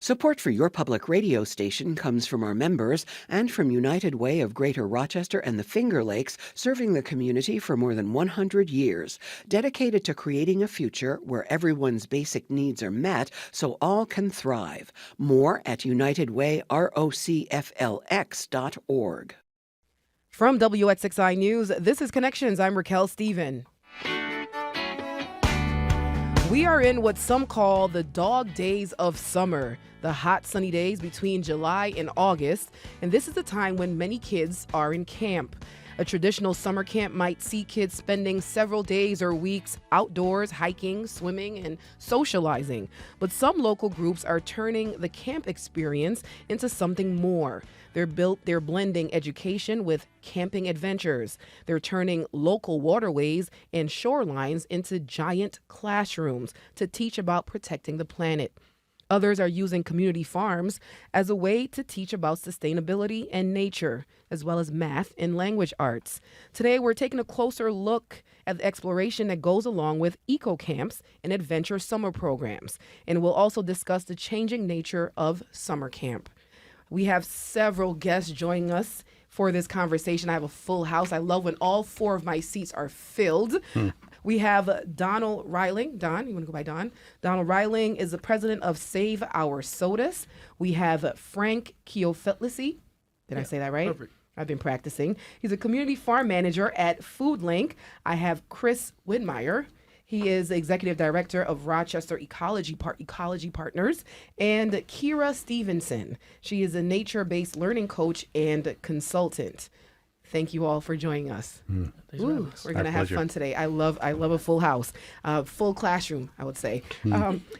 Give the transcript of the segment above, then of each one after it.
Support for your public radio station comes from our members and from United Way of Greater Rochester and the Finger Lakes, serving the community for more than 100 years. Dedicated to creating a future where everyone's basic needs are met so all can thrive. More at unitedwayrocflx.org. From WXXI News, this is Connections. I'm Raquel Stephen. We are in what some call the dog days of summer, the hot sunny days between July and August, and this is the time when many kids are in camp. A traditional summer camp might see kids spending several days or weeks outdoors, hiking, swimming, and socializing. But some local groups are turning the camp experience into something more. They're blending education with camping adventures. They're turning local waterways and shorelines into giant classrooms to teach about protecting the planet. Others are using community farms as a way to teach about sustainability and nature, as well as math and language arts. Today, we're taking a closer look at the exploration that goes along with eco camps and adventure summer programs. And we'll also discuss the changing nature of summer camp. We have several guests joining us for this conversation. I have a full house. I love when all four of my seats are filled. We have Donald Reiling. Don, you want to go by Don? Donald Reiling is the president of Save Our Sodas. We have Frank Keofetlisi. Did I say that right? Perfect. I've been practicing. He's a community farm manager at FoodLink. I have Chris Widmeyer. He is the executive director of Rochester Ecology Partners. And Kira Stevenson. She is a nature-based learning coach and consultant. Thank you all for joining us. Ooh, we're going to have fun today. I love a full house, full classroom, I would say.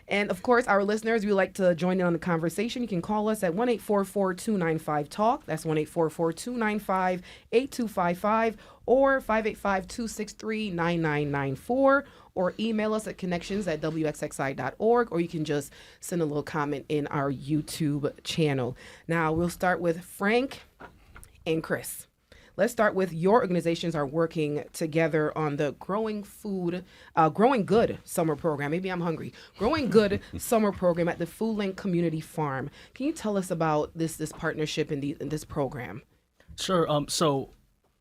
And of course, our listeners, if you'd like to join in on the conversation, you can call us at 1-844-295-TALK. That's 1-844-295-8255 or 585-263-9994. Or email us at connections@wxxi.org, or you can just send a little comment in our YouTube channel. Now, we'll start with Frank and Chris. Let's start with your organizations are working together on the Growing Good summer program. Maybe I'm hungry. Growing Good summer program at the FoodLink Community Farm. Can you tell us about this partnership in this program? Sure. So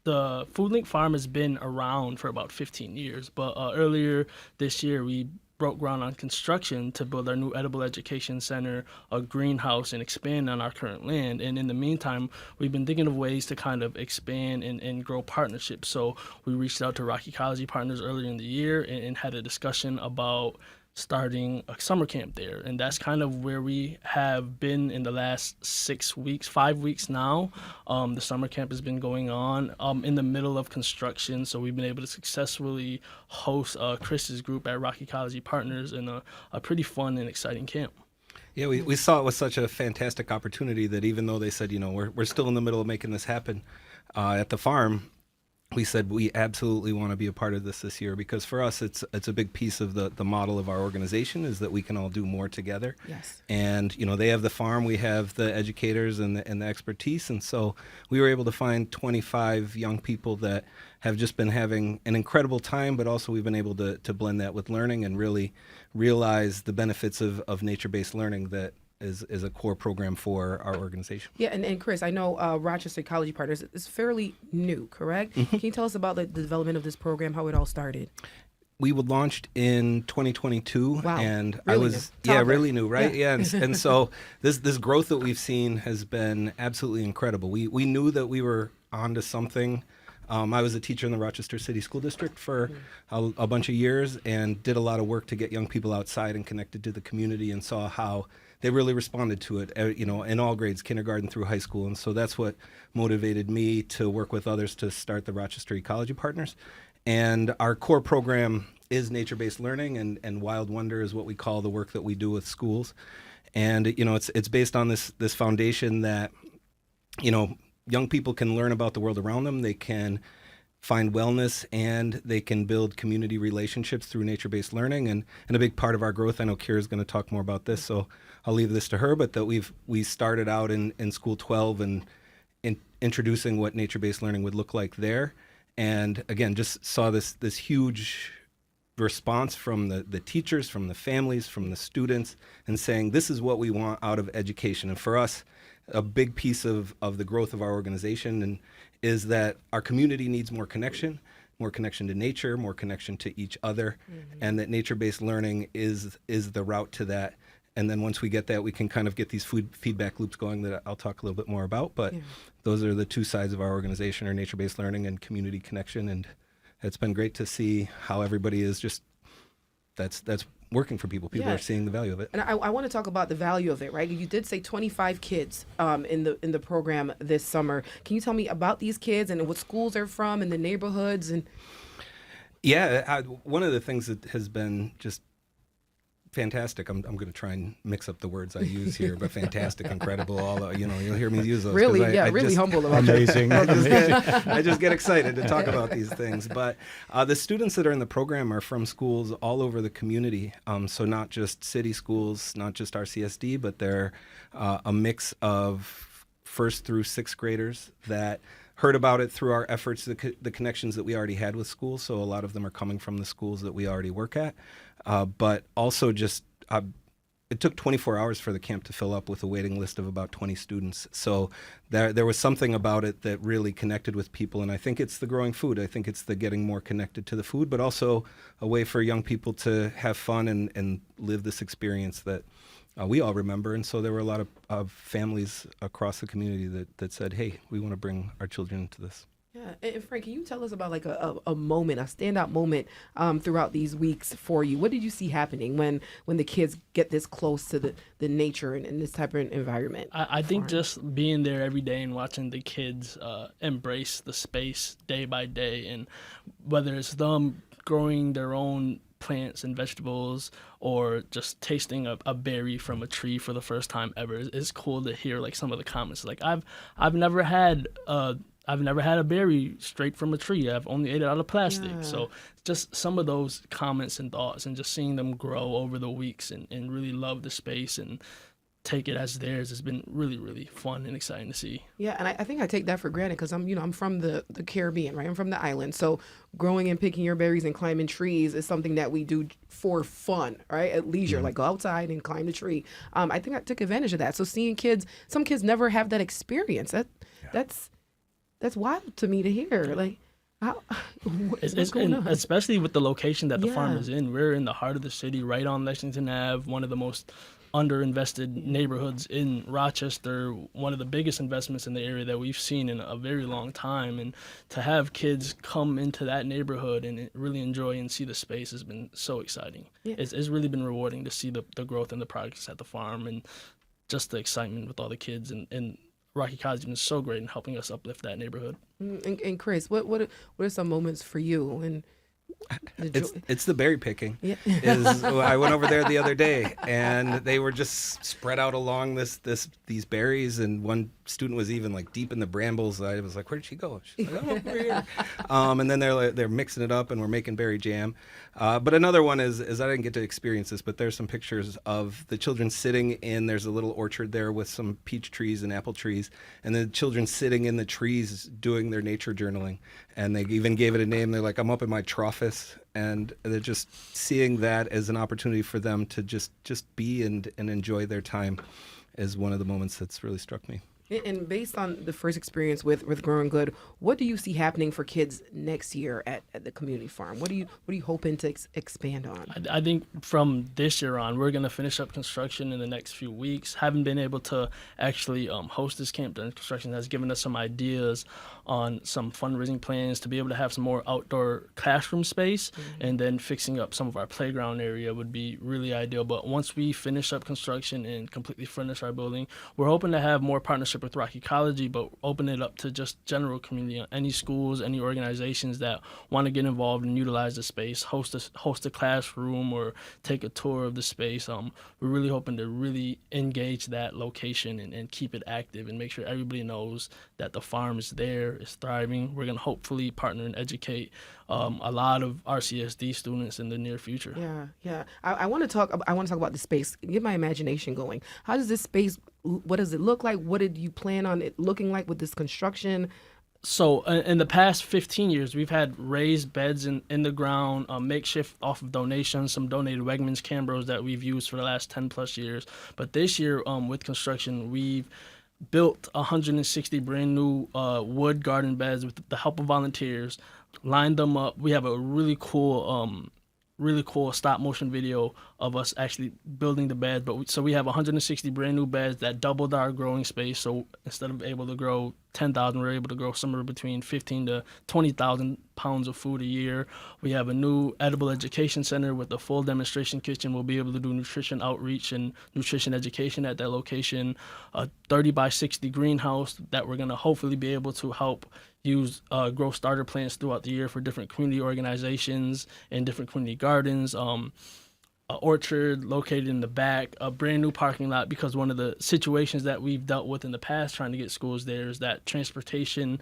the FoodLink Farm has been around for about 15 years, but earlier this year we broke ground on construction to build our new edible education center, a greenhouse, and expand on our current land. And in the meantime, we've been thinking of ways to kind of expand and grow partnerships. So we reached out to Rock Ecology Partners earlier in the year and had a discussion about starting a summer camp there. And that's kind of where we have been in the last 5 weeks now. The summer camp has been going on in the middle of construction. So we've been able to successfully host Chris's group at Rock Ecology Partners in a pretty fun and exciting camp. Yeah, we saw it was such a fantastic opportunity that even though they said, we're still in the middle of making this happen at the farm, we said we absolutely want to be a part of this year, because for us it's a big piece of the model of our organization is that we can all do more together. Yes. And they have the farm, we have the educators and the expertise, and so we were able to find 25 young people that have just been having an incredible time, but also we've been able to blend that with learning and really realize the benefits of nature-based learning that is a core program for our organization. Yeah, and Chris, I know Rochester Ecology Partners is fairly new, correct? Can you tell us about the development of this program, how it all started? We were launched in 2022, wow. And really I was new. Really new, right? Yeah, and so this growth that we've seen has been absolutely incredible. We knew that we were onto something. I was a teacher in the Rochester City School District for a bunch of years and did a lot of work to get young people outside and connected to the community, and saw how they really responded to it, in all grades, kindergarten through high school. And so that's what motivated me to work with others to start the Rochester Ecology Partners. And our core program is nature-based learning, and Wild Wonder is what we call the work that we do with schools. And, it's based on this foundation that, young people can learn about the world around them. They can find wellness, and they can build community relationships through nature-based learning. And a big part of our growth, I know Kira is going to talk more about this, so I'll leave this to her, but that we started out in School 12 and introducing what nature-based learning would look like there. And again, just saw this huge response from the teachers, from the families, from the students, and saying this is what we want out of education. And for us, a big piece of the growth of our organization and is that our community needs more connection to nature, more connection to each other, and that nature-based learning is the route to that. And then once we get that, we can kind of get these feedback loops going that I'll talk a little bit more about. But those are the two sides of our organization, are nature-based learning and community connection. And it's been great to see how everybody is just, that's working for people. People are seeing the value of it. And I want to talk about the value of it, right? You did say 25 kids in the program this summer. Can you tell me about these kids and what schools they're from and the neighborhoods? And one of the things that has been just fantastic. I'm going to try and mix up the words I use here, but fantastic, incredible, all you'll hear me use those. Really, I really just, humble about amazing. I just get excited to talk about these things. But the students that are in the program are from schools all over the community. So not just city schools, not just RCSD, but they're a mix of first through sixth graders that heard about it through our efforts, the connections that we already had with schools. So a lot of them are coming from the schools that we already work at. But also just, it took 24 hours for the camp to fill up with a waiting list of about 20 students. So there was something about it that really connected with people. And I think it's the growing food. I think it's the getting more connected to the food, but also a way for young people to have fun and live this experience that we all remember. And so there were a lot of families across the community that said, hey, we want to bring our children into this. Yeah, and Frank, can you tell us about like a moment, a standout moment throughout these weeks for you? What did you see happening when the kids get this close to the nature and this type of environment? I think just being there every day and watching the kids embrace the space day by day, and whether it's them growing their own plants and vegetables or just tasting a berry from a tree for the first time ever, it's cool to hear like some of the comments. Like I've never had a berry straight from a tree. I've only ate it out of plastic. Yeah. So just some of those comments and thoughts and just seeing them grow over the weeks and really love the space and take it as theirs has been really, really fun and exciting to see. Yeah, and I think I take that for granted because I'm from the Caribbean, right? I'm from the island. So growing and picking your berries and climbing trees is something that we do for fun, right? At leisure, like go outside and climb the tree. I think I took advantage of that. So seeing some kids never have that experience. That's wild to me to hear. Like, what's going on? Especially with the location that the farm Yeah. is in. We're in the heart of the city, right on Lexington Ave, one of the most underinvested neighborhoods in Rochester, one of the biggest investments in the area that we've seen in a very long time. And to have kids come into that neighborhood and really enjoy and see the space has been so exciting. Yeah. It's really been rewarding to see the growth and the progress at the farm and just the excitement with all the kids. And Rocky College has been so great in helping us uplift that neighborhood. And Chris, what are some moments for you? And It's the berry picking. Yeah. I went over there the other day, and they were just spread out along these berries, and one student was even like deep in the brambles. I was like, "Where did she go?" She's like, "Oh, over here." And then they're mixing it up, and we're making berry jam. But another one is I didn't get to experience this, but there's some pictures of the children sitting in. There's a little orchard there with some peach trees and apple trees, and the children sitting in the trees doing their nature journaling. And they even gave it a name. They're like, "I'm up in my trophes," and they're just seeing that as an opportunity for them to just be and enjoy their time is one of the moments that's really struck me. And based on the first experience with Growing Good, what do you see happening for kids next year at the community farm? What are you hoping to expand on? I think from this year on, we're going to finish up construction in the next few weeks. Haven't been able to actually host this camp during construction has given us some ideas on some fundraising plans to be able to have some more outdoor classroom space, and then fixing up some of our playground area would be really ideal. But once we finish up construction and completely furnish our building, we're hoping to have more partnership with Rocky Ecology, but open it up to just general community, any schools, any organizations that want to get involved and utilize the space, host a classroom or take a tour of the space. We're really hoping to really engage that location and keep it active and make sure everybody knows that the farm is there, is thriving. We're going to hopefully partner and educate a lot of RCSD students in the near future. Yeah. I want to talk about the space. Get my imagination going. How does this space? What does it look like? What did you plan on it looking like with this construction? So in the past 15 years, we've had raised beds in the ground, makeshift off of donations, some donated Wegmans Cambros that we've used for the last 10 plus years. But this year, with construction, we've built 160 brand new wood garden beds with the help of volunteers, lined them up. We have a really cool stop motion video of us actually building the beds. So we have 160 brand new beds that doubled our growing space. So instead of able to grow 10,000, we're able to grow somewhere between 15 to 20,000 pounds of food a year. We have a new edible education center with a full demonstration kitchen. We'll be able to do nutrition outreach and nutrition education at that location. A 30 by 60 greenhouse that we're going to hopefully be able to help use grow starter plants throughout the year for different community organizations and different community gardens. An orchard located in the back, a brand new parking lot, because one of the situations that we've dealt with in the past trying to get schools there is that transportation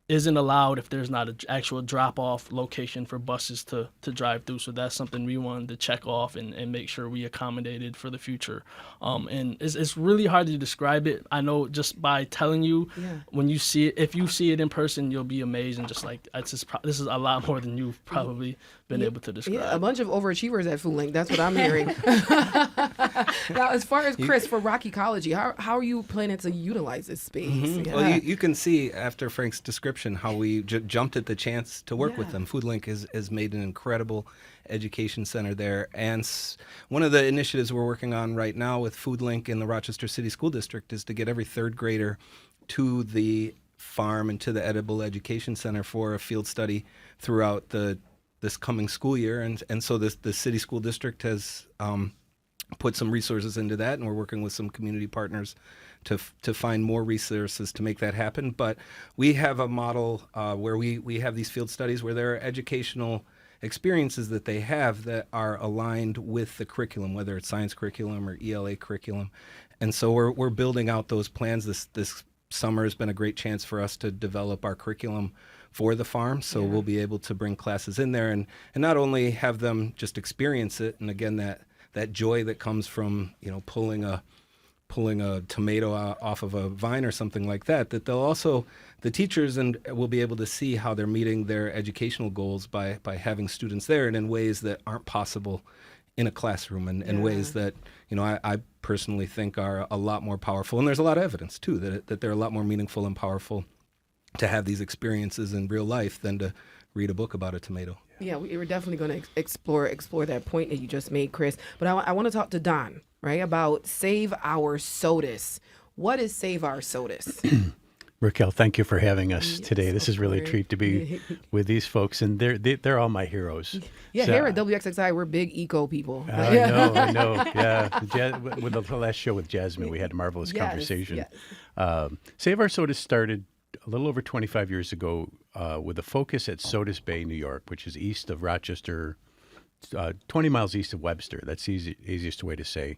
isn't allowed if there's not an actual drop-off location for buses to drive through. So that's something we wanted to check off and make sure we accommodated for the future. And it's really hard to describe it. I know just by telling you, when you see it, if you see it in person, you'll be amazed. And just like, this is a lot more than you've probably been able to describe. Yeah, a bunch of overachievers at Food Link. That's what I'm hearing. Now, as far as Chris, for Rock Ecology, how are you planning to utilize this space? Mm-hmm. Yeah. Well, you can see after Frank's description how we jumped at the chance to work with them. Food Link has made an incredible education center there. And one of the initiatives we're working on right now with Food Link in the Rochester City School District is to get every third grader to the farm and to the Edible Education Center for a field study throughout this coming school year. And so the City School District has put some resources into that, and we're working with some community partners to find more resources to make that happen. But we have a model where we have these field studies where there are educational experiences that they have that are aligned with the curriculum, whether it's science curriculum or ELA curriculum. And so we're building out those plans. This summer has been a great chance for us to develop our curriculum for the farm. So we'll be able to bring classes in there and not only have them just experience it, and again, that joy that comes from, pulling a tomato off of a vine or something like that, that they'll also, the teachers will be able to see how they're meeting their educational goals by having students there and in ways that aren't possible in a classroom, and ways that, I personally think are a lot more powerful. And there's a lot of evidence too that they're a lot more meaningful and powerful to have these experiences in real life than to read a book about a tomato. Yeah, we're definitely going to explore that point that you just made, Chris. But I want to talk to Don, right, about Save Our SOTUS. What is Save Our SOTUS? Raquel, thank you for having us Yes, today. This is really a course. treat to be with these folks, and they're all my heroes. Yeah, So- here at WXXI, we're big eco people. I know. Yeah, with the last show with Jasmine, we had a marvelous Yes, conversation. yes. Save Our SOTUS started a little over 25 years ago with a focus at SOTUS Bay, New York, which is east of Rochester, 20 miles east of Webster. That's the easiest way to say.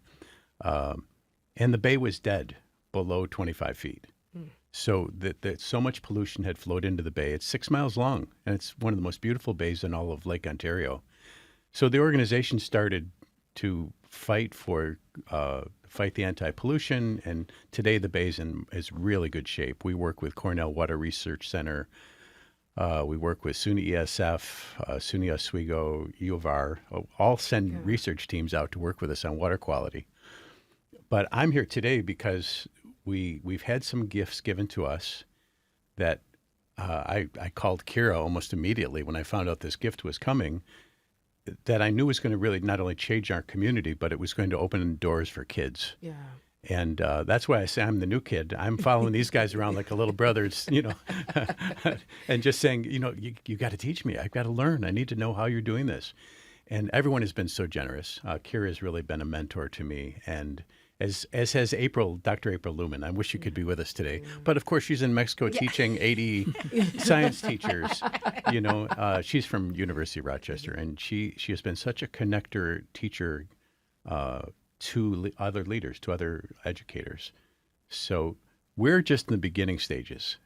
And the bay was dead below 25 feet. So that so much pollution had flowed into the bay. It's 6 miles long, and it's one of the most beautiful bays in all of Lake Ontario. So the organization started to fight the anti-pollution, and today the bay's is really good shape. We work with Cornell Water Research Center. We work with SUNY ESF, SUNY Oswego, U of R. All send research teams out to work with us on water quality. But I'm here today because we've had some gifts given to us that I called Kira almost immediately when I found out this gift was coming, that I knew was going to really not only change our community, but it was going to open doors for kids. Yeah. And that's why I say I'm the new kid. I'm following these guys around like a little brother, and just saying, you got to teach me. I've got to learn. I need to know how you're doing this. And everyone has been so generous. Kira has really been a mentor to me, and as has Dr. April Lumen. I wish you could be with us today. But of course, she's in Mexico teaching 80 science teachers. She's from University of Rochester, and she has been such a connector teacher to other leaders, to other educators. So we're just in the beginning stages.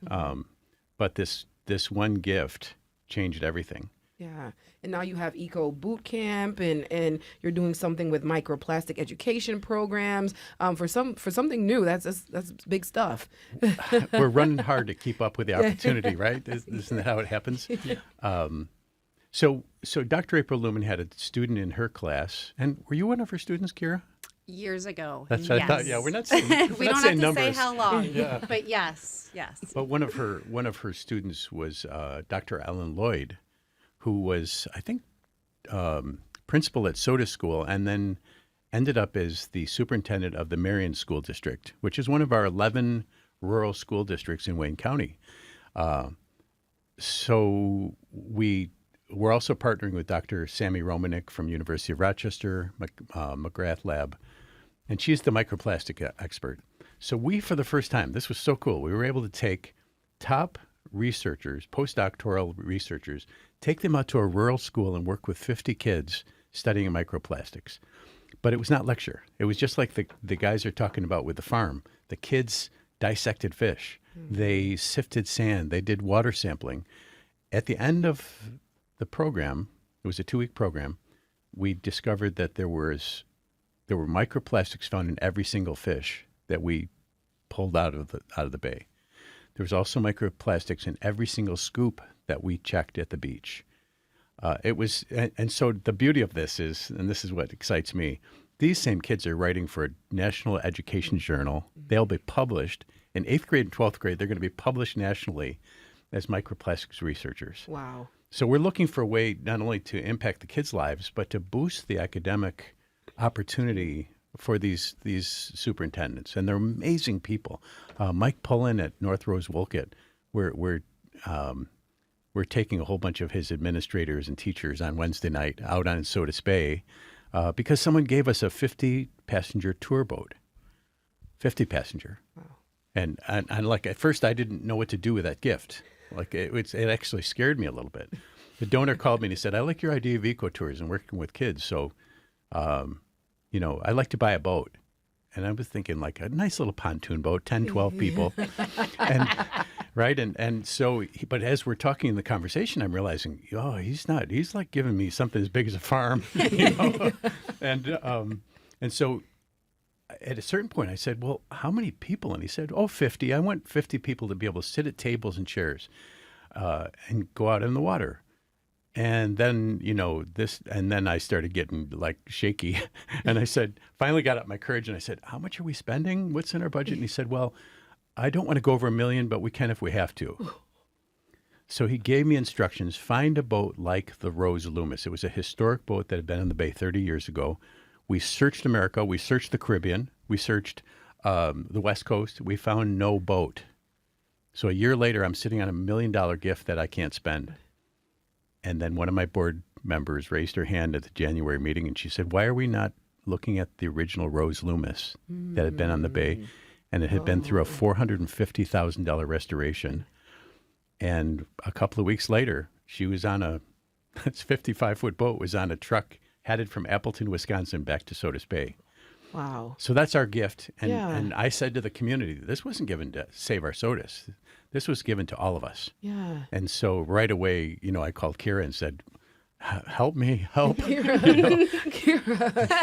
But this one gift changed everything. Yeah. And now you have Eco Boot Camp and you're doing something with microplastic education programs. For something new, that's big stuff. We're running hard to keep up with the opportunity, right? Isn't that how it happens? So Dr. April Lumen had a student in her class, and were you one of her students, Kira? Years ago. That's what I thought. Yeah, we're not saying, We we're not don't saying have to numbers. say how long, Yeah. but yes. But one of her students was Dr. Ellen Lloyd, who was, I think, principal at Soda School, and then ended up as the superintendent of the Marion School District, which is one of our 11 rural school districts in Wayne County. So we're also partnering with Dr. Sammy Romanek from University of Rochester, McGrath Lab, and she's the microplastic expert. So we, for the first time, this was so cool, we were able to take top researchers, postdoctoral researchers, take them out to a rural school and work with 50 kids studying microplastics. But it was not lecture. It was just like the guys are talking about with the farm. The kids dissected fish. They sifted sand. They did water sampling. At the end of the program, it was a 2-week program, we discovered that there were microplastics found in every single fish that we pulled out of the bay. There was also microplastics in every single scoop that we checked at the beach. And so the beauty of this is, and this is what excites me, these same kids are writing for a national education journal. They'll be published in 8th grade and 12th grade. They're going to be published nationally as microplastics researchers. Wow. So we're looking for a way not only to impact the kids' lives, but to boost the academic opportunity for these superintendents. And they're amazing people. Mike Pullen at North Rose Wolcott, we're taking a whole bunch of his administrators and teachers on Wednesday night out on Sodus Bay because someone gave us a 50-passenger tour boat. 50-passenger. Wow. And like at first I didn't know what to do with that gift. Like it actually scared me a little bit. The donor called me and he said, "I like your idea of eco tours and working with kids. So, I'd like to buy a boat." And I was thinking like a nice little pontoon boat, 10, 12 people. And right. And so, but as we're talking in the conversation, I'm realizing, he's like giving me something as big as a farm, And so at a certain point I said, "Well, how many people?" And he said, 50. I want 50 people to be able to sit at tables and chairs and go out in the water. And then, and then I started getting like shaky. And I said, finally got up my courage and I said, "How much are we spending? What's in our budget?" And he said, "Well, I don't want to go over $1 million, but we can if we have to." So he gave me instructions, find a boat like the Rose Loomis. It was a historic boat that had been in the bay 30 years ago. We searched America. We searched the Caribbean. We searched the West Coast. We found no boat. So a year later, I'm sitting on $1 million gift that I can't spend. And then one of my board members raised her hand at the January meeting, and she said, "Why are we not looking at the original Rose Loomis that had been on the bay?" And it had been through a $450,000 restoration. And a couple of weeks later, she was on this 55-foot boat was on a truck headed from Appleton, Wisconsin, back to Sodus Bay. Wow. So that's our gift. And, Yeah. and I said to the community, this wasn't given to save our Sodus. This was given to all of us. Yeah. And so right away, I called Kira and said, "Help me, help."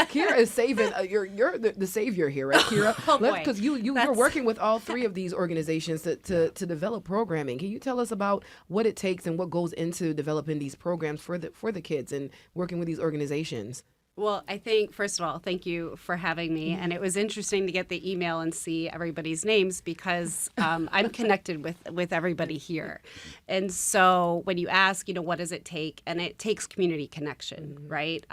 Kira is saving. You're the savior here, right, Kira? Oh, boy. Because you're working with all 3 of these organizations to develop programming. Can you tell us about what it takes and what goes into developing these programs for the kids and working with these organizations? Well, I think, first of all, thank you for having me. And it was interesting to get the email and see everybody's names because I'm connected with everybody here. And so when you ask, what does it take? And it takes community connection, right?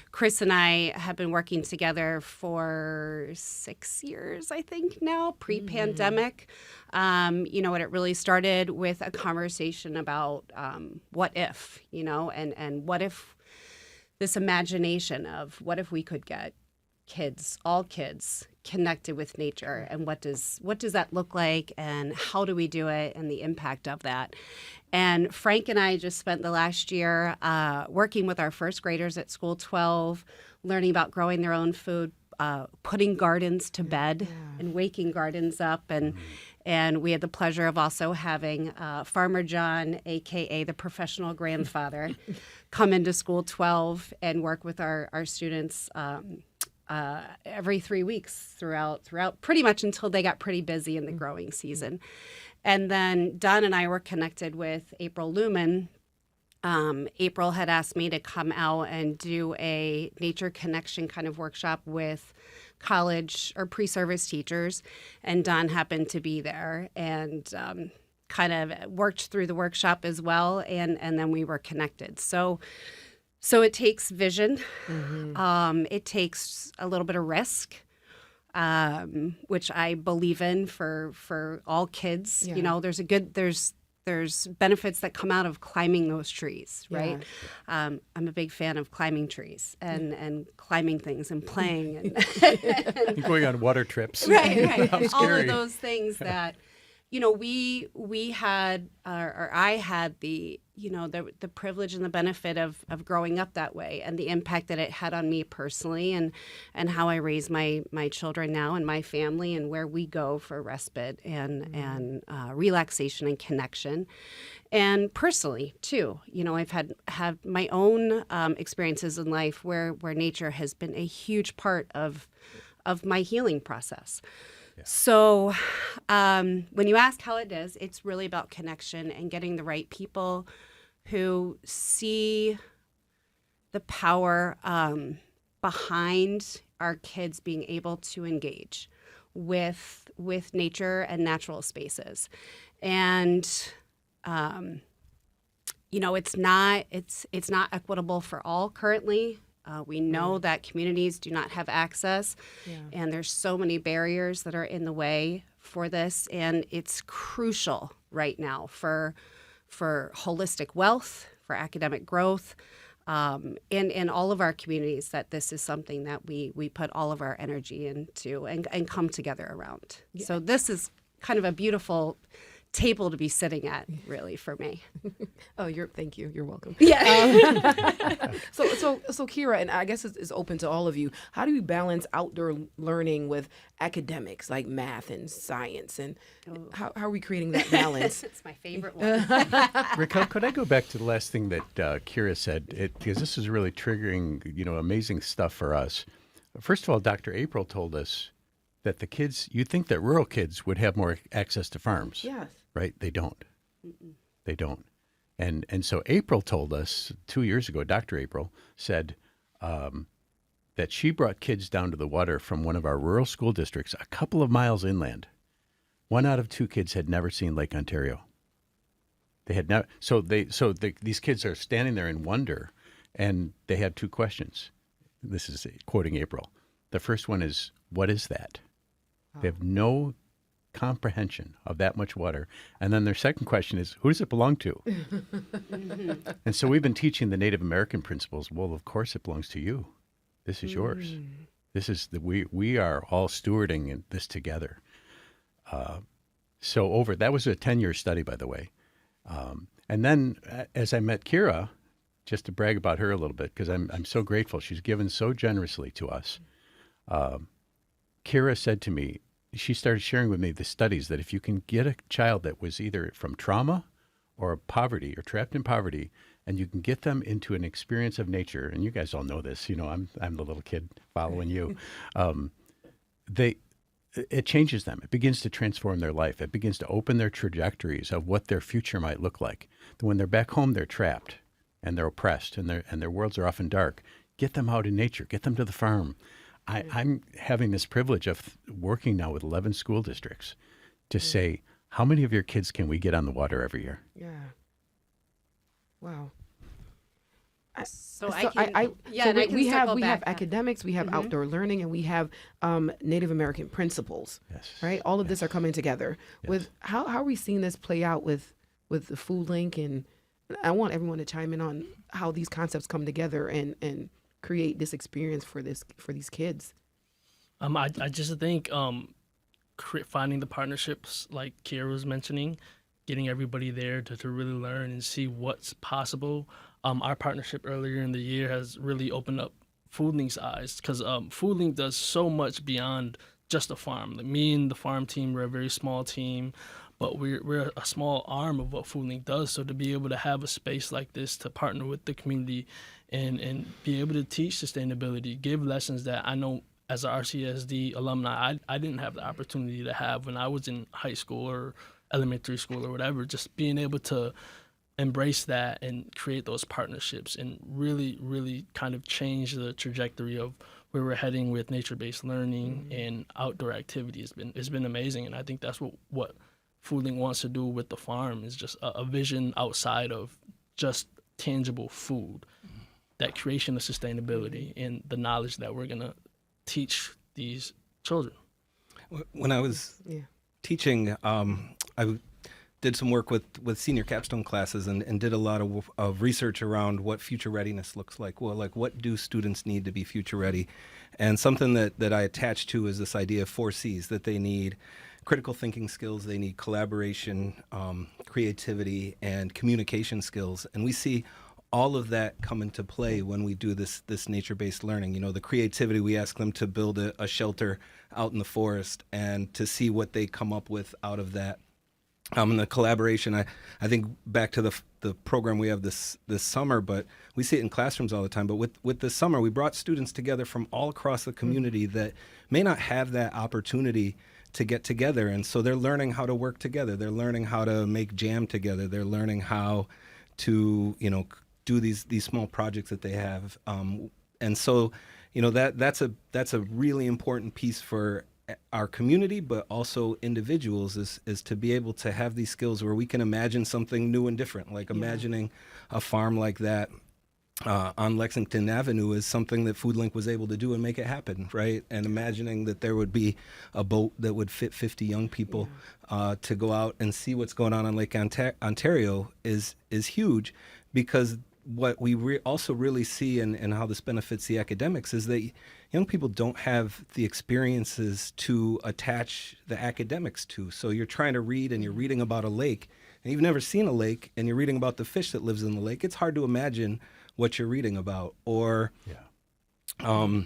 Chris and I have been working together for 6 years, I think now, pre-pandemic. And it really started with a conversation about what if, and what if this imagination of what if we could get all kids connected with nature, and what does that look like, and how do we do it, and the impact of that. And Frank and I just spent the last year working with our first graders at School 12, learning about growing their own food, putting gardens to bed and waking gardens up. And we had the pleasure of also having Farmer John, a.k.a. the professional grandfather, come into School 12 and work with our students every 3 weeks throughout pretty much until they got pretty busy in the growing season. And then Don and I were connected with April Lumen. April had asked me to come out and do a nature connection kind of workshop with college or pre-service teachers, and Don happened to be there and kind of worked through the workshop as well, and then we were connected. So it takes vision. It takes a little bit of risk, which I believe in for all kids. Yeah. You know, there's benefits that come out of climbing those trees, right? I'm a big fan of climbing trees and climbing things and playing and Going on water trips. right. How All of scary. those things that, you know, we had or I had the privilege and the benefit of growing up that way, and the impact that it had on me personally, and how I raise my children now and my family, and where we go for respite and relaxation and connection. And personally too, you know, I've had my own experiences in life where nature has been a huge part of my healing process. So when you ask how it is, it's really about connection and getting the right people who see the power behind our kids being able to engage with nature and natural spaces. And you know, it's not equitable for all currently. We know that communities do not have access, and there's so many barriers that are in the way for this, and it's crucial right now for holistic wealth, for academic growth, in all of our communities, that this is something that we put all of our energy into and come together around. Yeah. So this is kind of a beautiful table to be sitting at, really, for me. Oh, thank you. You're welcome. Yeah. So Kira, and I guess it's open to all of you. How do you balance outdoor learning with academics like math and science, and how are we creating that balance? It's my favorite one. Raquel, could I go back to the last thing that Kira said? Because this is really triggering, you know, amazing stuff for us. First of all, Dr. April told us that the kids, you'd think that rural kids would have more access to farms. Yes. Right? They don't. They don't. And so April told us 2 years ago, Dr. April said that she brought kids down to the water from one of our rural school districts a couple of miles inland. 1 out of 2 kids had never seen Lake Ontario. They had never. These kids are standing there in wonder, and they had 2 questions. This is quoting April. The first one is, what is that? They have no comprehension of that much water. And then their second question is, who does it belong to? And so we've been teaching the Native American principles. Well, of course it belongs to you. This is yours. This is we are all stewarding this together. That was a 10-year study, by the way. And then as I met Kira, just to brag about her a little bit, because I'm so grateful. She's given so generously to us. Kira said to me, she started sharing with me the studies that if you can get a child that was either from trauma or poverty or trapped in poverty, and you can get them into an experience of nature, and you guys all know this, you know, I'm the little kid following you, it changes them. It begins to transform their life. It begins to open their trajectories of what their future might look like. When they're back home, they're trapped and they're oppressed, and their worlds are often dark. Get them out in nature. Get them to the farm. I'm having this privilege of working now with 11 school districts to say, how many of your kids can we get on the water every year? Yeah. Wow. We have academics, we have outdoor learning, and we have Native American principles. Yes. Right. All of this are coming together. Yes. With how are we seeing this play out with the Food Link, and I want everyone to chime in on how these concepts come together and create this experience for these kids. I just think finding the partnerships like Kira was mentioning, getting everybody there to really learn and see what's possible. Our partnership earlier in the year has really opened up Foodlink's eyes, because Foodlink does so much beyond just a farm. Like me and the farm team, we're a very small team, but we're a small arm of what Foodlink does. So to be able to have a space like this to partner with the community and be able to teach sustainability, give lessons that I know as a RCSD alumni, I didn't have the opportunity to have when I was in high school or elementary school or whatever. Just being able to embrace that and create those partnerships and really, really kind of change the trajectory of where we're heading with nature-based learning and outdoor activity has been amazing. And I think that's what Foodlink wants to do with the farm, is just a vision outside of just tangible food, that creation of sustainability and the knowledge that we're going to teach these children. When I was teaching, I did some work with senior capstone classes and did a lot of research around what future readiness looks like. Well, like, what do students need to be future ready? And something that I attached to is this idea of 4 C's, that they need critical thinking skills, they need collaboration, creativity, and communication skills. And we see all of that come into play when we do this nature-based learning. You know, the creativity, we ask them to build a shelter out in the forest and to see what they come up with out of that. And the collaboration, I think back to the program we have this summer, but we see it in classrooms all the time. But with this summer, we brought students together from all across the community that may not have that opportunity to get together. And so they're learning how to work together. They're learning how to make jam together. They're learning how to, do these small projects that they have. And so, that's a really important piece for our community, but also individuals, is to be able to have these skills where we can imagine something new and different, like imagining a farm like that on Lexington Avenue is something that Foodlink was able to do and make it happen, right? And imagining that there would be a boat that would fit 50 young people to go out and see what's going on Lake Ontario is huge, because what we also really see and how this benefits the academics is that young people don't have the experiences to attach the academics to. So you're trying to read and you're reading about a lake and you've never seen a lake and you're reading about the fish that lives in the lake. It's hard to imagine what you're reading about. Or I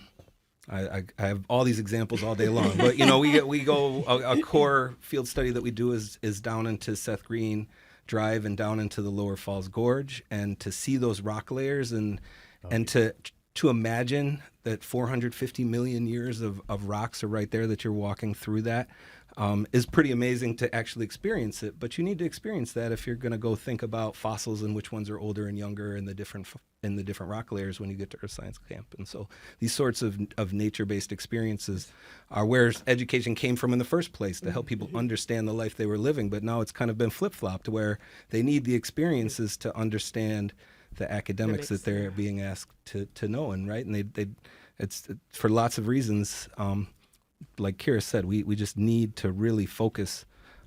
have all these examples all day long, but we go a core field study that we do is down into Seth Green Drive and down into the Lower Falls Gorge, and to see those rock layers and to imagine that 450 million years of rocks are right there, that you're walking through that, is pretty amazing to actually experience it. But you need to experience that if you're going to go think about fossils and which ones are older and younger in the different rock layers when you get to Earth Science Camp. And so these sorts of nature-based experiences are where education came from in the first place, to help people understand the life they were living. But now it's kind of been flip-flopped, where they need the experiences to understand the academics that they're being asked to know. And right, and it's for lots of reasons. Like Kira said, we just need to really focus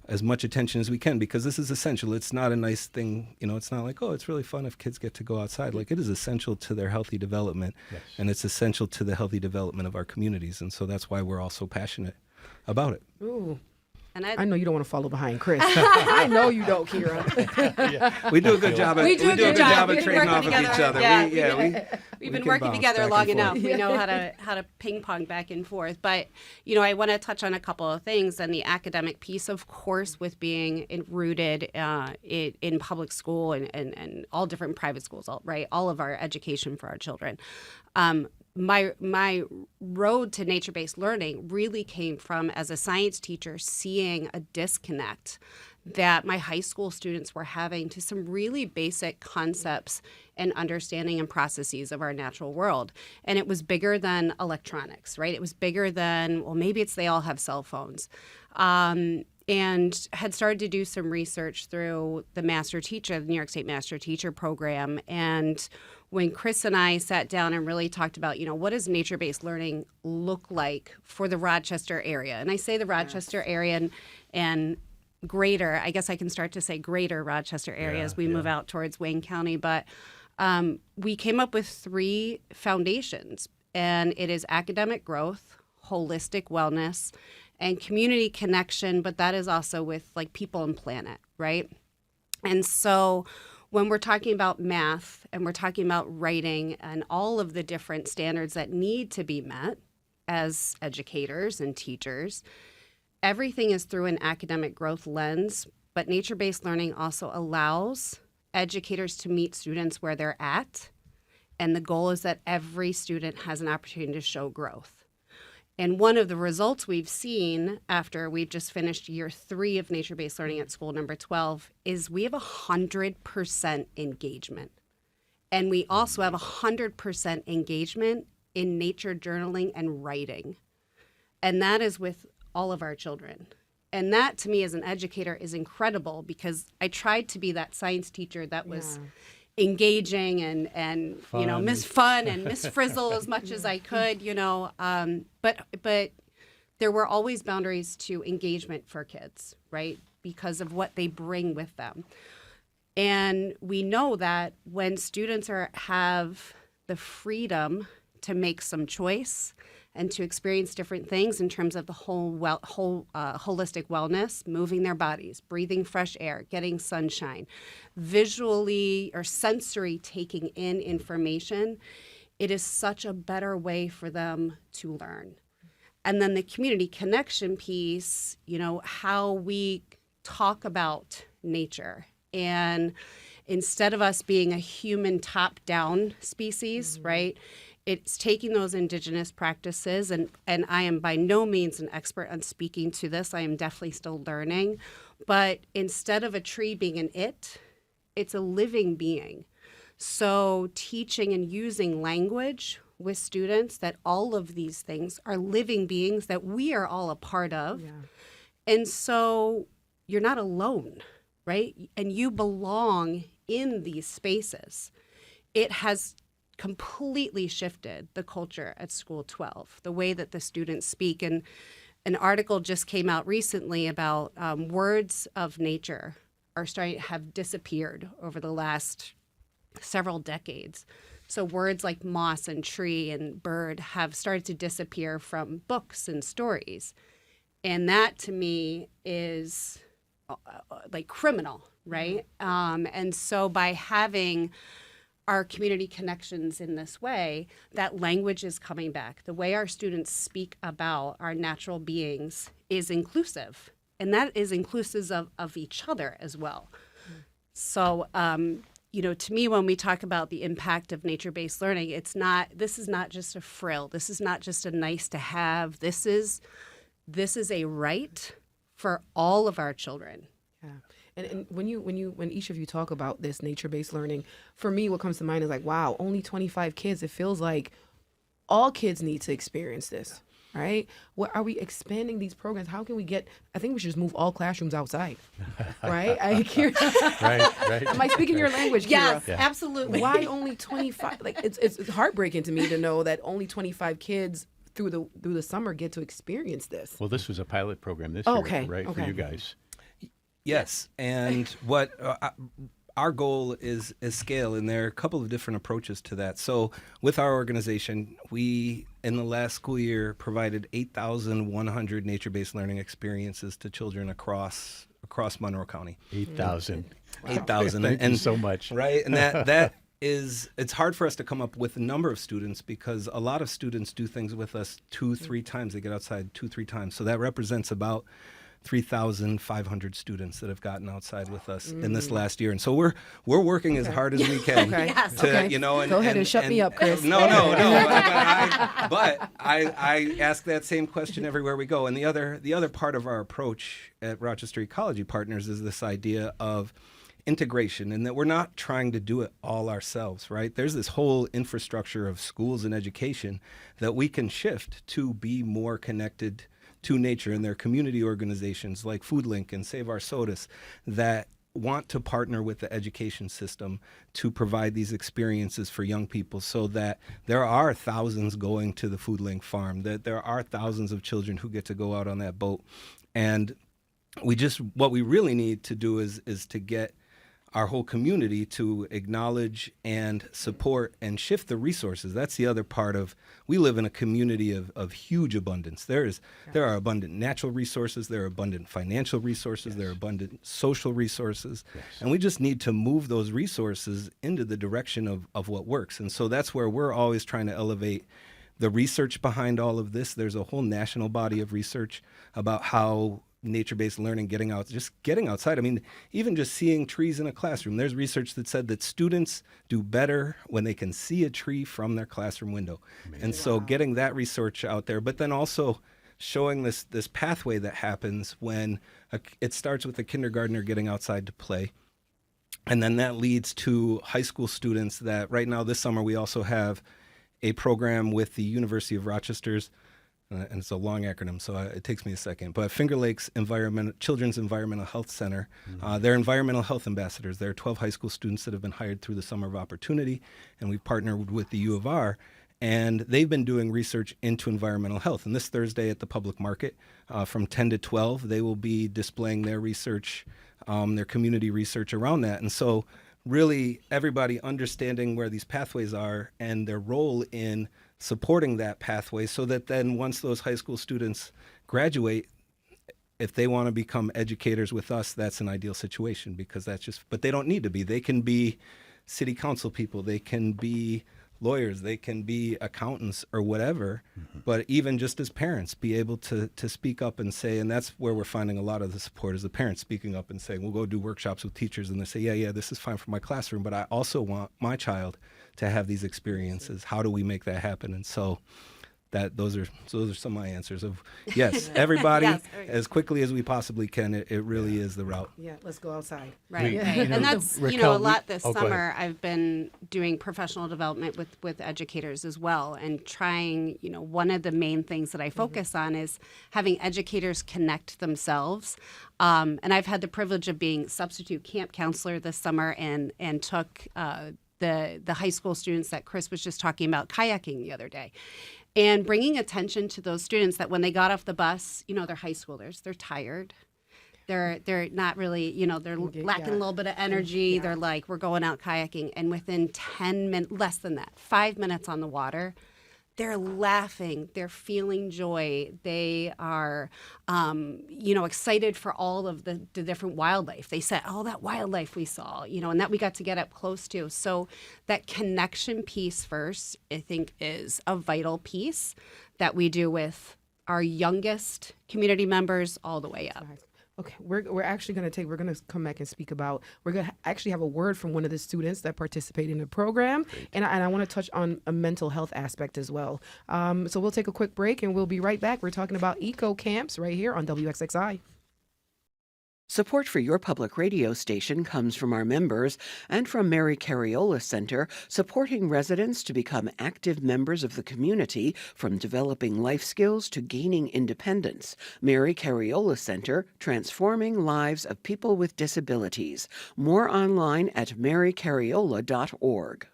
as much attention as we can, because this is essential. It's not a nice thing, it's not like, oh, it's really fun if kids get to go outside. Like, it is essential to their healthy development, and it's essential to the healthy development of our communities. And so that's why we're all so passionate about it. Ooh. And I know you don't want to follow behind Chris. I know you don't, Kira. We do a good job of trading off of each other. We've been working together long enough. We know how to ping pong back and forth. But I want to touch on a couple of things. And the academic piece, of course, with being rooted in public school and all different private schools, right? All of our education for our children. My road to nature-based learning really came from, as a science teacher, seeing a disconnect that my high school students were having to some really basic concepts and understanding and processes of our natural world. And it was bigger than electronics, right? It was bigger than, well, maybe it's they all have cell phones. And had started to do some research through the New York State Master Teacher Program. And when Chris and I sat down and really talked about, what does nature-based learning look like for the Rochester area? And I say the Rochester area and greater, I guess I can start to say greater Rochester area as we move out towards Wayne County. But we came up with 3 foundations, and it is academic growth, holistic wellness, and community connection, but that is also with like people and planet, right? And so when we're talking about math and we're talking about writing and all of the different standards that need to be met as educators and teachers, everything is through an academic growth lens, but nature-based learning also allows educators to meet students where they're at. And the goal is that every student has an opportunity to show growth. And one of the results we've seen after we've just finished year 3 of nature-based learning at school number 12 is we have 100% engagement. And we also have 100% engagement in nature journaling and writing. And that is with all of our children. And that, to me, as an educator, is incredible because I tried to be that science teacher that was engaging and you know, Miss Fun and Miss Frizzle as much as I could, you know. But there were always boundaries to engagement for kids, right? Because of what they bring with them. And we know that when students have the freedom to make some choice and to experience different things in terms of the holistic wellness, moving their bodies, breathing fresh air, getting sunshine, visually or sensory taking in information, it is such a better way for them to learn. And then the community connection piece, you know, how we talk about nature. And instead of us being a human top-down species, right, it's taking those indigenous practices, and I am by no means an expert on speaking to this. I am definitely still learning. But instead of a tree being an it's a living being. So teaching and using language with students that all of these things are living beings that we are all a part of. Yeah. And so you're not alone, right? And you belong in these spaces. It has completely shifted the culture at School 12, the way that the students speak. And an article just came out recently about words of nature are starting to have disappeared over the last several decades. So words like moss and tree and bird have started to disappear from books and stories. And that to me is like criminal, right? And so by having our community connections in this way, that language is coming back. The way our students speak about our natural beings is inclusive, and that is inclusive of each other as well. So, you know, to me, when we talk about the impact of nature-based learning, this is not just a frill. This is not just a nice to have. This is a right for all of our children. Yeah. And when each of you talk about this nature-based learning, for me, what comes to mind is like, wow, only 25 kids. It feels like all kids need to experience this, right? What are we expanding these programs? How can we I think we should just move all classrooms outside, right? Right. Am I speaking your language, Kira? Yes, absolutely. Why only 25? Like, it's heartbreaking to me to know that only 25 kids through the summer get to experience this. Well, this was a pilot program this year, right, for you guys. Yes, and what our goal is scale, and there are a couple of different approaches to that. So with our organization, we, in the last school year, provided 8,100 nature-based learning experiences to children across Monroe County. 8,000. 8,000. Thank you so much. Right, and that is, it's hard for us to come up with a number of students because a lot of students do things with us 2-3 times. They get outside 2-3 times. So that represents about 3,500 students that have gotten outside with us in this last year, and so we're working as hard as we can to, you know. And, go ahead and shut me up, Chris. No. But I ask that same question everywhere we go. And the other part of our approach at Rochester Ecology Partners is this idea of integration, and that we're not trying to do it all ourselves, right? There's this whole infrastructure of schools and education that we can shift to be more connected to nature, and their community organizations like FoodLink and Save Our SOTUS that want to partner with the education system to provide these experiences for young people, so that there are thousands going to the FoodLink farm, that there are thousands of children who get to go out on that boat. And what we really need to do is to get our whole community to acknowledge and support and shift the resources. That's the other part of, we live in a community of huge abundance. There are abundant natural resources, there are abundant financial resources, there are abundant social resources, and we just need to move those resources into the direction of what works. And so that's where we're always trying to elevate the research behind all of this. There's a whole national body of research about how nature-based learning, getting outside. I mean, even just seeing trees in a classroom. There's research that said that students do better when they can see a tree from their classroom window. Amazing. And so getting that research out there, but then also showing this pathway that happens when it starts with a kindergartner getting outside to play. And then that leads to high school students that right now this summer we also have a program with the University of Rochester's, and it's a long acronym, so it takes me a second, but Finger Lakes Children's Environmental Health Center. They're environmental health ambassadors. There are 12 high school students that have been hired through the Summer of Opportunity, and we've partnered with the U of R, and they've been doing research into environmental health. And this Thursday at the public market from 10 to 12, they will be displaying their research, their community research around that. And so really everybody understanding where these pathways are and their role in supporting that pathway, so that then once those high school students graduate, if they want to become educators with us, that's an ideal situation, because but they don't need to be. They can be city council people, they can be lawyers, they can be accountants or whatever, but even just as parents, be able to speak up and say, and that's where we're finding a lot of the support is the parents speaking up and saying, we'll go do workshops with teachers, and they say, yeah, this is fine for my classroom, but I also want my child to have these experiences. How do we make that happen? And so those are some of my answers of yes, everybody, Yes. as quickly as we possibly can. It really is the route. Yeah, let's go outside. Right, We- right. you know, And that's, Raquel, a lot this go ahead. summer. I've been doing professional development with educators as well, and trying, one of the main things that I focus on is having educators connect themselves. And I've had the privilege of being substitute camp counselor this summer and took the high school students that Chris was just talking about kayaking the other day. And bringing attention to those students that when they got off the bus, they're high schoolers, they're tired. They're not really, they're lacking a little bit of energy. They're like, we're going out kayaking. And within 10 minutes, less than that, 5 minutes on the water, they're laughing, they're feeling joy, they are, excited for all of the different wildlife. They said, oh, that wildlife we saw, and that we got to get up close to. So that connection piece first, I think, is a vital piece that we do with our youngest community members all the way up. Okay, we're actually going to come back and speak about, we're going to actually have a word from one of the students that participate in the program. And I want to touch on a mental health aspect as well. So we'll take a quick break and we'll be right back. We're talking about eco camps right here on WXXI. Support for your public radio station comes from our members and from Mary Cariola Center, supporting residents to become active members of the community, from developing life skills to gaining independence. Mary Cariola Center, transforming lives of people with disabilities. More online at marycariola.org.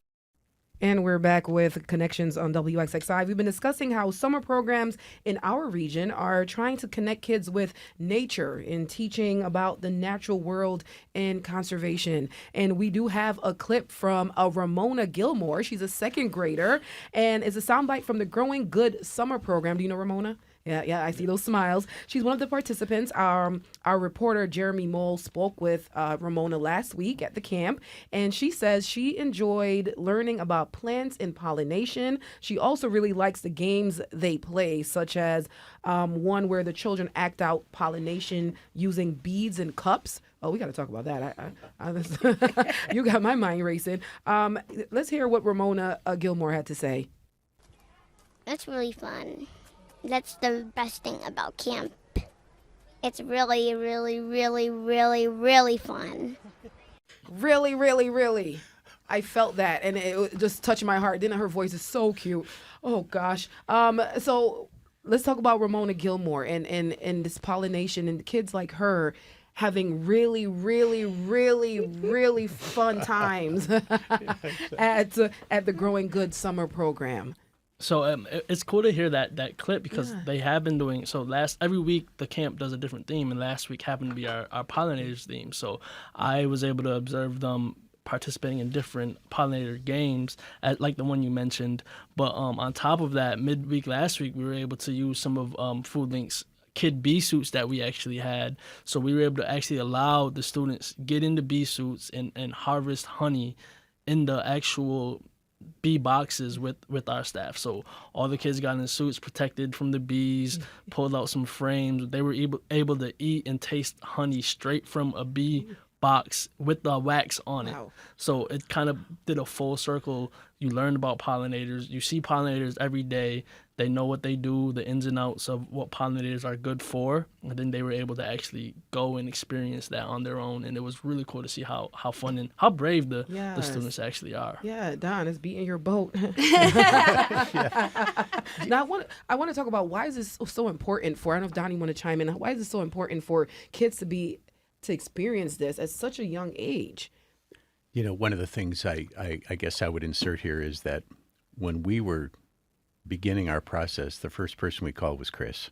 And we're back with Connections on WXXI. We've been discussing how summer programs in our region are trying to connect kids with nature and teaching about the natural world and conservation. And we do have a clip from Ramona Gilmore. She's a second grader, and it's a soundbite from the Growing Good summer program. Do you know Ramona? Yeah, I see those smiles. She's one of the participants. Our reporter, Jeremy Mole, spoke with Ramona last week at the camp, and she says she enjoyed learning about plants and pollination. She also really likes the games they play, such as one where the children act out pollination using beads and cups. Oh, we got to talk about that. You got my mind racing. Let's hear what Ramona Gilmore had to say. That's really fun. That's the best thing about camp. It's really, really, really, really, really fun. Really, really, really. I felt that, and it just touched my heart. Then her voice is so cute. Oh, gosh. So let's talk about Ramona Gilmore and this pollination and kids like her having really, really, really, really fun times at the Growing Good summer program. So it's cool to hear that clip because they have been doing so. Every week the camp does a different theme, and last week happened to be our pollinators theme. So I was able to observe them participating in different pollinator games, like the one you mentioned. But on top of that, midweek last week we were able to use some of Food Link's kid bee suits that we actually had. So we were able to actually allow the students get into bee suits and harvest honey in the actual bee boxes with our staff. So all the kids got in suits protected from the bees, pulled out some frames. They were able to eat and taste honey straight from a bee box with the wax on it. Wow. So it kind of did a full circle. You learned about pollinators. You see pollinators every day. They know what they do, the ins and outs of what pollinators are good for. And then they were able to actually go and experience that on their own. And it was really cool to see how fun and how brave the students actually are. Yeah, Don, it's beating your boat. Now, I want to talk about why is this so important for, I don't know if Donnie want to chime in, why is it so important for kids to experience this at such a young age? You know, one of the things I guess I would insert here is that when we were beginning our process, the first person we called was Chris.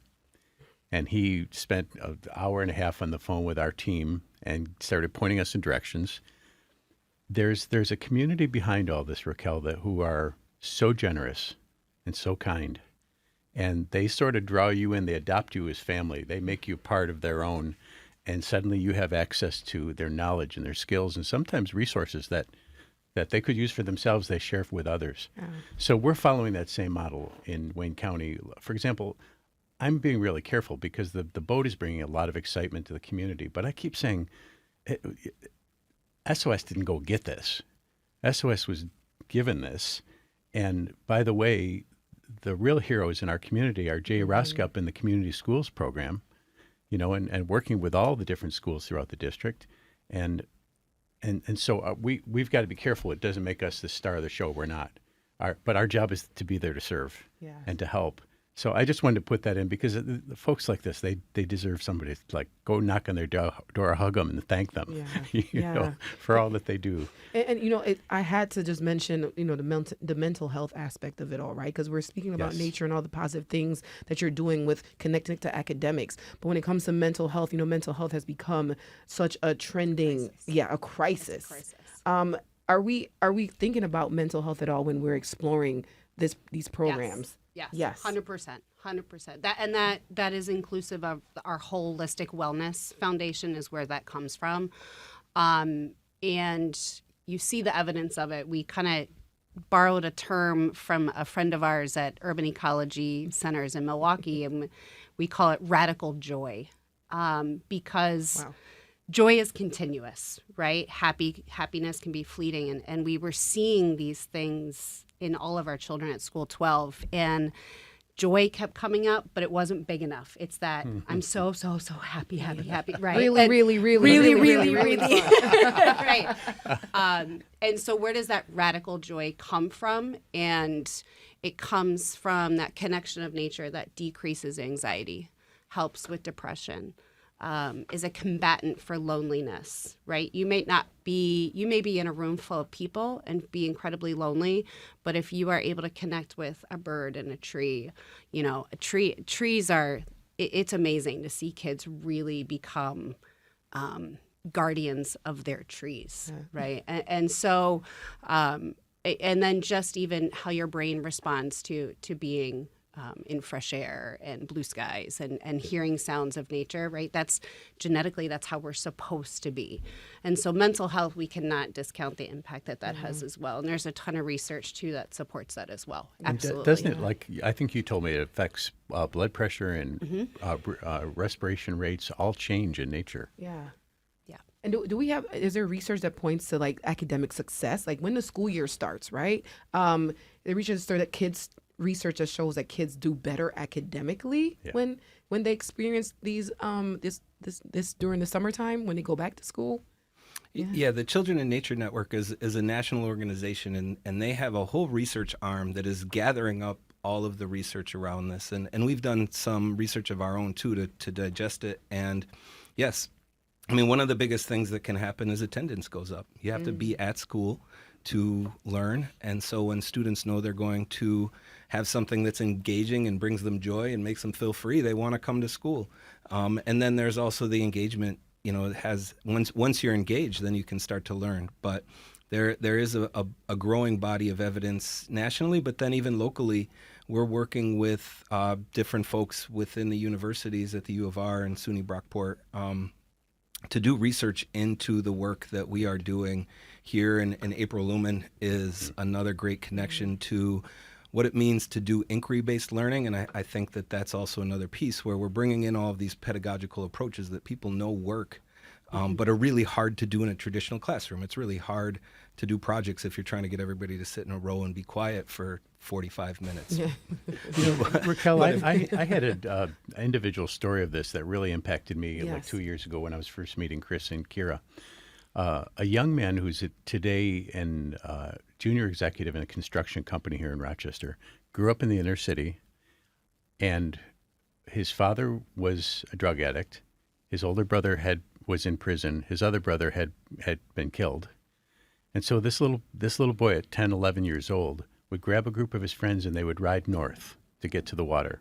And he spent an hour and a half on the phone with our team and started pointing us in directions. There's a community behind all this, Raquel, who are so generous and so kind. And they sort of draw you in, they adopt you as family. They make you part of their own. And suddenly you have access to their knowledge and their skills and sometimes resources that they could use for themselves, they share with others. So we're following that same model in Wayne County. For example, I'm being really careful because the boat is bringing a lot of excitement to the community. But I keep saying, SOS didn't go get this. SOS was given this. And by the way, the real heroes in our community are Jay Roskup in the Community Schools program, you know, and working with all the different schools throughout the district. And so we've got to be careful. It doesn't make us the star of the show. We're not. But our job is to be there to serve and to help. So I just wanted to put that in because the folks like this, they deserve somebody to like go knock on their door, hug them, and thank them, you know, for all that they do. And you know, I had to just mention, you know, the mental health aspect of it all, right? Because we're speaking about nature and all the positive things that you're doing with connecting to academics. But when it comes to mental health, you know, mental health has become such a trending, a crisis. Are we thinking about mental health at all when we're exploring these programs? Yes. 100%. That is inclusive of our holistic wellness foundation is where that comes from. And you see the evidence of it. We kind of borrowed a term from a friend of ours at Urban Ecology Centers in Milwaukee, and we call it radical joy because joy is continuous, right? Happiness can be fleeting. And we were seeing these things in all of our children at School 12. And joy kept coming up, but it wasn't big enough. It's that I'm so happy, right? Really. Right. And so where does that radical joy come from? And it comes from that connection of nature that decreases anxiety, helps with depression, is a combatant for loneliness, right? You may be in a room full of people and be incredibly lonely, but if you are able to connect with a bird and a tree, you know, trees are, it's amazing to see kids really become guardians of their trees, right? And so, and then just even how your brain responds to being in fresh air and blue skies and hearing sounds of nature, right? That's genetically, that's how we're supposed to be. And so mental health, we cannot discount the impact that has as well. And there's a ton of research too that supports that as well. Absolutely. Doesn't it, like, I think you told me it affects blood pressure and respiration rates all change in nature. Yeah. And is there research that points to like academic success? Like when the school year starts, right? The research that shows that kids do better academically when they experience these this during the summertime when they go back to school. Yeah, the Children in Nature Network is a national organization, and they have a whole research arm that is gathering up all of the research around this. And we've done some research of our own, too, to digest it. And, yes, I mean, one of the biggest things that can happen is attendance goes up. You have to be at school to learn. And so when students know they're going to have something that's engaging and brings them joy and makes them feel free, they want to come to school. And then there's also the engagement. It has once you're engaged, then you can start to learn. But there is a growing body of evidence nationally, but then even locally, we're working with different folks within the universities at the U of R and SUNY Brockport to do research into the work that we are doing here. And April Lumen is another great connection to what it means to do inquiry-based learning. And I think that that's also another piece where we're bringing in all of these pedagogical approaches that people know work, but are really hard to do in a traditional classroom. It's really hard to do projects if you're trying to get everybody to sit in a row and be quiet for 45 minutes. Yeah. Raquel, I had an individual story of this that really impacted me like Yes. 2 years ago when I was first meeting Chris and Kira. A young man who's today in junior executive in a construction company here in Rochester, grew up in the inner city, and his father was a drug addict. His older brother was in prison. His other brother had been killed. And so this little boy at 10, 11 years old would grab a group of his friends and they would ride north to get to the water.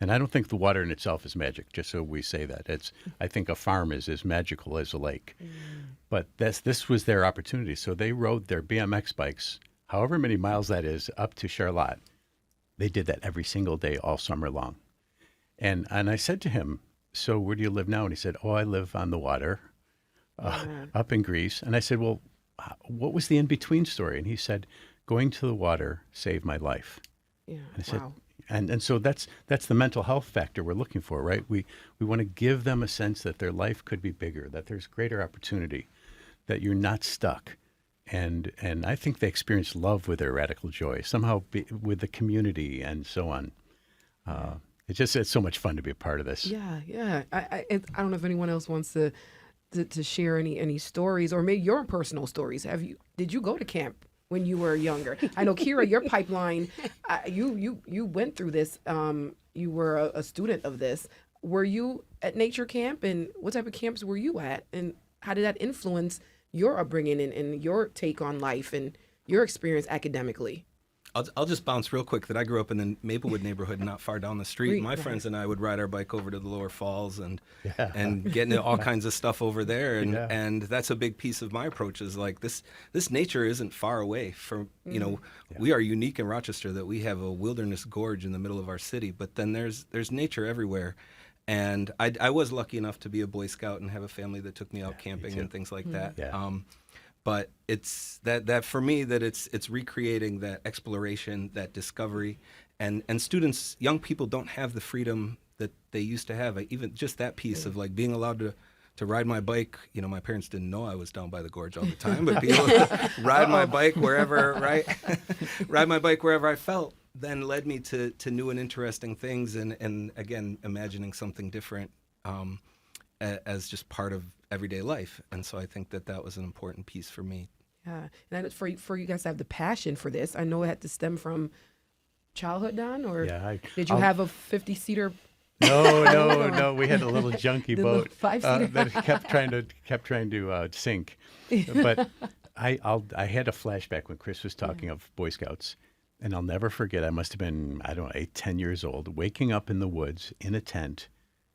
And I don't think the water in itself is magic, just so we say that. I think a farm is as magical as a lake. But this was their opportunity. So they rode their BMX bikes, however many miles that is, up to Charlotte. They did that every single day all summer long. And I said to him, so where do you live now? And he said, I live on the water up in Greece. And I said, well, what was the in-between story? And he said, going to the water saved my life. Yeah. And I said, Wow. and so that's the mental health factor we're looking for, right? We want to give them a sense that their life could be bigger, that there's greater opportunity, that you're not stuck. And I think they experience love with their radical joy, somehow with the community and so on. It's so much fun to be a part of this. Yeah. I don't know if anyone else wants to share any stories, or maybe your personal stories. Did you go to camp when you were younger? I know, Kira, your pipeline, you went through this. You were a student of this. Were you at nature camp, and what type of camps were you at, and how did that influence your upbringing and your take on life and your experience academically? I'll just bounce real quick that I grew up in the Maplewood neighborhood, not far down the street. My Right. friends and I would ride our bike over to the Lower Falls and get into all kinds of stuff over there. And that's a big piece of my approach is like this nature isn't far away from, we are unique in Rochester that we have a wilderness gorge in the middle of our city, but then there's nature everywhere. And I was lucky enough to be a Boy Scout and have a family that took me out camping and things like that. Yeah. But it's that for me that it's recreating that exploration, that discovery, and students, young people don't have the freedom that they used to have. Even just that piece of like being allowed to ride my bike. My parents didn't know I was down by the gorge all the time, but being able to ride my bike wherever, right? Ride my bike wherever I felt, then led me to new and interesting things, and again imagining something different as just part of everyday life. And so I think that was an important piece for me. Yeah, and for you guys to have the passion for this, I know it had to stem from childhood, Don, or did you have a 50-seater? No. We had a little junky The boat little 5-seater. that kept trying to sink. But I had a flashback when Chris was talking of Boy Scouts, and I'll never forget. I must have been 8, 10 years old, waking up in the woods in a tent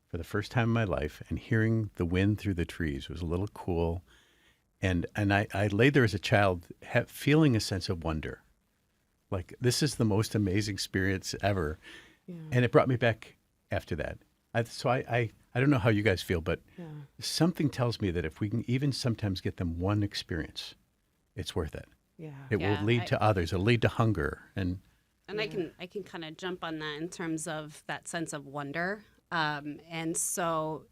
for the first time in my life, and hearing the wind through the trees. It was a little cool, and I lay there as a child, feeling a sense of wonder, like this is the most amazing experience ever, and it brought me back after that. I don't know how you guys feel, but something tells me that if we can even sometimes get them one experience, it's worth it. Yeah. It will lead to others. It'll lead to hunger, and I can kind of jump on that in terms of that sense of wonder. And so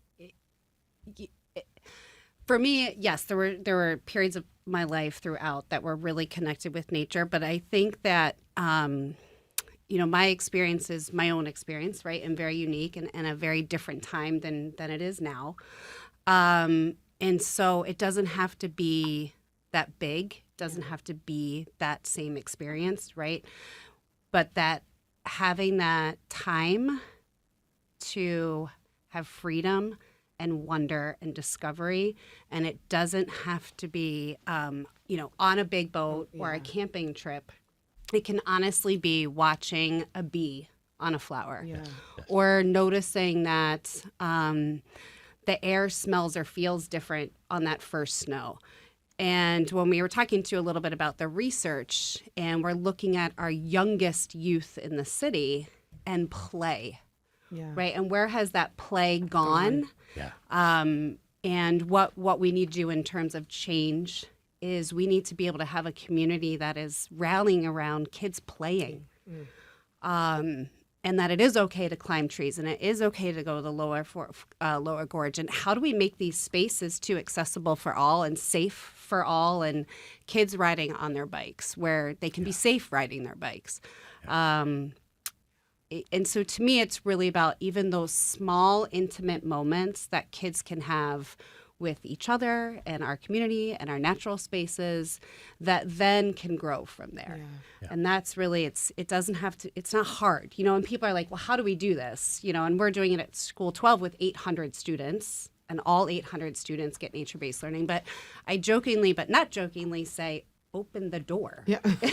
for me, yes, there were periods of my life throughout that were really connected with nature. But I think that, my experience is my own experience, right? And very unique and a very different time than it is now. And so it doesn't have to be that big, doesn't have to be that same experience, right? But that having that time to have freedom and wonder and discovery. And it doesn't have to be, on a big boat or a camping trip. It can honestly be watching a bee on a flower or noticing that the air smells or feels different on that first snow. And when we were talking to you a little bit about the research, and we're looking at our youngest youth in the city and play, right? And where has that play gone? Yeah. And what we need to do in terms of change is we need to be able to have a community that is rallying around kids playing. And that it is okay to climb trees, and it is okay to go to the lower gorge. And how do we make these spaces too accessible for all and safe for all, and kids riding on their bikes where they can be safe riding their bikes? And so to me, it's really about even those small, intimate moments that kids can have with each other and our community and our natural spaces that then can grow from there. And that's really, it's not hard, and people are like, well, how do we do this? And we're doing it at School 12 with 800 students, and all 800 students get nature-based learning. But I jokingly, but not jokingly, say, open the door. Let's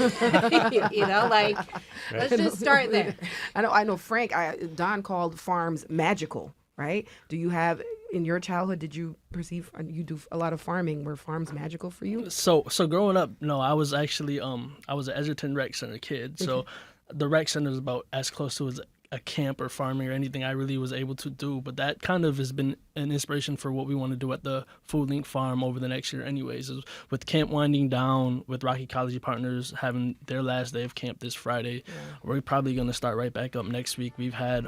just start there. I know Frank, Don called farms magical, right? Do you have, in your childhood, did you perceive, you do a lot of farming, were farms magical for you? So growing up, no, I was actually I was an Edgerton Rec Center kid. So the rec center is about as close to as a camp or farming or anything I really was able to do. But that kind of has been an inspiration for what we want to do at the Food Link Farm over the next year anyways. Is with camp winding down, with Rock Ecology Partners having their last day of camp this Friday, we're probably going to start right back up next week. We've had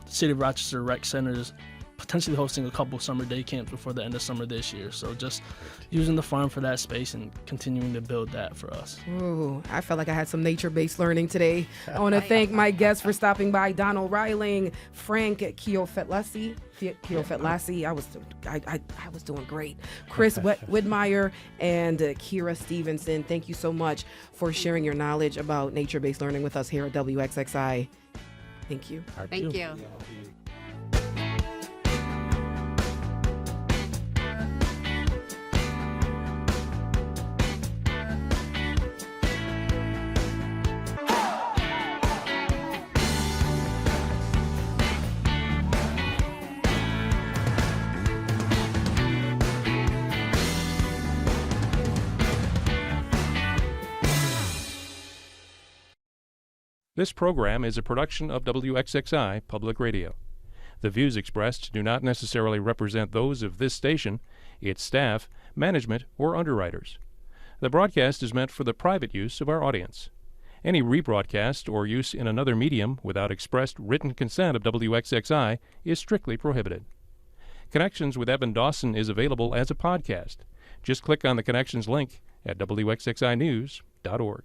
City of Rochester Rec Centers potentially hosting a couple summer day camps before the end of summer this year. So just using the farm for that space and continuing to build that for us. Ooh, I felt like I had some nature-based learning today. I want to thank my guests for stopping by: Donald Reiling, Frank Kiofetlasi. I was doing great. Chris Widmeyer and Kira Stevenson. Thank you so much for sharing your knowledge about nature-based learning with us here at WXXI. Thank you. Thank you. This program is a production of WXXI Public Radio. The views expressed do not necessarily represent those of this station, its staff, management, or underwriters. The broadcast is meant for the private use of our audience. Any rebroadcast or use in another medium without expressed written consent of WXXI is strictly prohibited. Connections with Evan Dawson is available as a podcast. Just click on the Connections link at WXXInews.org.